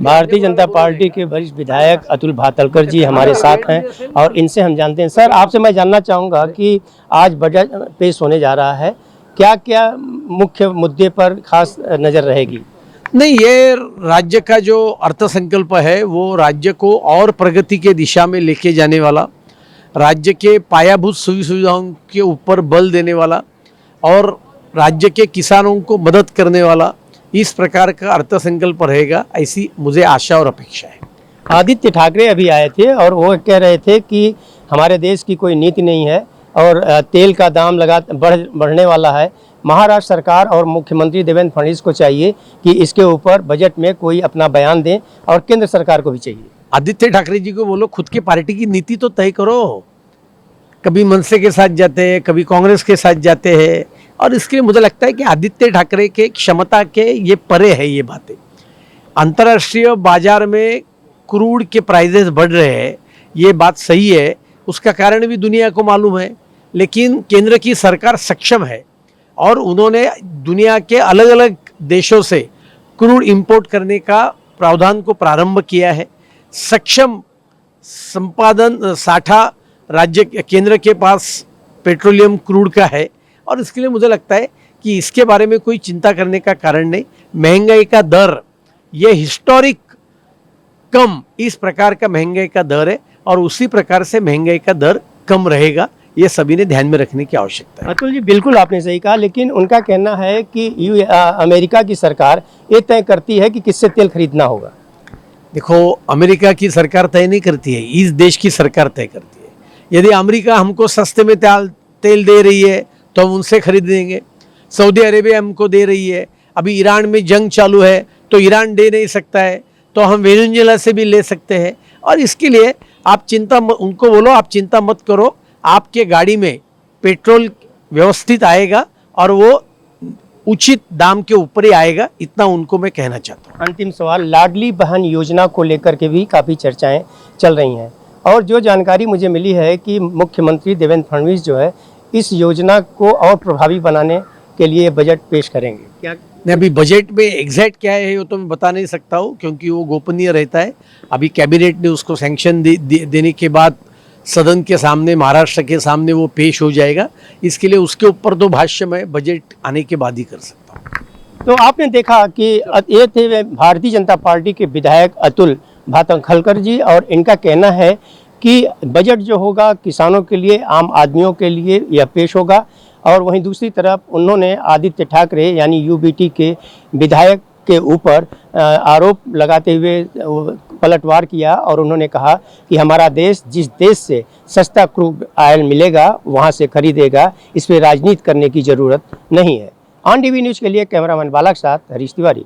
Bharatiya Janata party के वरिष्ठ विधायक अतुल भातलकर जी हमारे साथ हैं और इनसे हम जानते हैं। सर, आपसे मैं जानना चाहूँगा कि आज बजट पेश होने जा रहा है, क्या क्या मुख्य मुद्दे पर खास नज़र रहेगी? नहीं, ये राज्य का जो अर्थसंकल्प है वो राज्य को और प्रगति के दिशा में लेके जाने वाला, राज्य के पायाभूत सुविधाओं के ऊपर बल देने वाला और राज्य के किसानों को मदद करने वाला इस प्रकार का अर्थसंकल्प रहेगा, ऐसी मुझे आशा और अपेक्षा है। आदित्य ठाकरे अभी आए थे और वो कह रहे थे कि हमारे देश की कोई नीति नहीं है और तेल का दाम बढ़ने वाला है। महाराष्ट्र सरकार और मुख्यमंत्री देवेंद्र फडणवीस को चाहिए कि इसके ऊपर बजट में कोई अपना बयान दें और केंद्र सरकार को भी चाहिए। आदित्य ठाकरे जी को बोलो खुद की पार्टी की नीति तो तय करो। कभी मनसे के साथ जाते हैं, कभी कांग्रेस के साथ जाते हैं और इसके लिए मुझे लगता है कि आदित्य ठाकरे के क्षमता के ये परे है ये बातें। अंतर्राष्ट्रीय बाजार में क्रूड के प्राइसेस बढ़ रहे हैं, ये बात सही है, उसका कारण भी दुनिया को मालूम है, लेकिन केंद्र की सरकार सक्षम है और उन्होंने दुनिया के अलग अलग देशों से क्रूड इंपोर्ट करने का प्रावधान को प्रारंभ किया है। सक्षम संपादन साठा राज्य केंद्र के पास पेट्रोलियम क्रूड का है और इसके लिए मुझे लगता है कि इसके बारे में कोई चिंता करने का कारण नहीं। महंगाई का दर ये हिस्टोरिक कम इस प्रकार का महंगाई का दर है और उसी प्रकार से महंगाई का दर कम रहेगा, ये सभी ने ध्यान में रखने की आवश्यकता है। अतुल जी, बिल्कुल आपने सही कहा, लेकिन उनका कहना है कि अमेरिका की सरकार ये तय करती है कि किससे तेल खरीदना होगा। देखो, अमेरिका की सरकार तय नहीं करती है, इस देश की सरकार तय करती है। यदि अमेरिका हमको सस्ते में तेल दे रही है तो हम उनसे खरीदेंगे। सऊदी अरेबिया हमको दे रही है, अभी ईरान में जंग चालू है तो ईरान दे नहीं सकता है तो हम वेनेजुएला से भी ले सकते हैं। और इसके लिए आप उनको बोलो आप चिंता मत करो, आपके गाड़ी में पेट्रोल व्यवस्थित आएगा और वो उचित दाम के ऊपर ही आएगा, इतना उनको मैं कहना चाहता हूँ। अंतिम सवाल, लाडली बहन योजना को लेकर के भी काफ़ी चर्चाएं चल रही हैं और जो जानकारी मुझे मिली है कि मुख्यमंत्री देवेंद्र फडणवीस जो है इस योजना को और प्रभावी बनाने के लिए बजट पेश करेंगे। क्या नहीं, अभी बजट में एग्जैक्ट क्या है वो तो मैं बता नहीं सकता हूँ क्योंकि वो गोपनीय रहता है। अभी कैबिनेट ने उसको सैंक्शन देने के बाद सदन के सामने, महाराष्ट्र के सामने वो पेश हो जाएगा। इसके लिए उसके ऊपर तो भाष्य मैं बजट आने के बाद ही कर सकता हूँ। तो आपने देखा कि ये थे भारतीय जनता पार्टी के विधायक अतुल भातलकर जी और इनका कहना है कि बजट जो होगा किसानों के लिए, आम आदमियों के लिए यह पेश होगा। और वहीं दूसरी तरफ उन्होंने आदित्य ठाकरे यानी यूबीटी के विधायक के ऊपर आरोप लगाते हुए पलटवार किया और उन्होंने कहा कि हमारा देश जिस देश से सस्ता क्रूड ऑयल मिलेगा वहां से खरीदेगा, इस पर राजनीति करने की ज़रूरत नहीं है। ऑन टीवी न्यूज़ के लिए कैमरामैन बालक साथ हरीश तिवारी।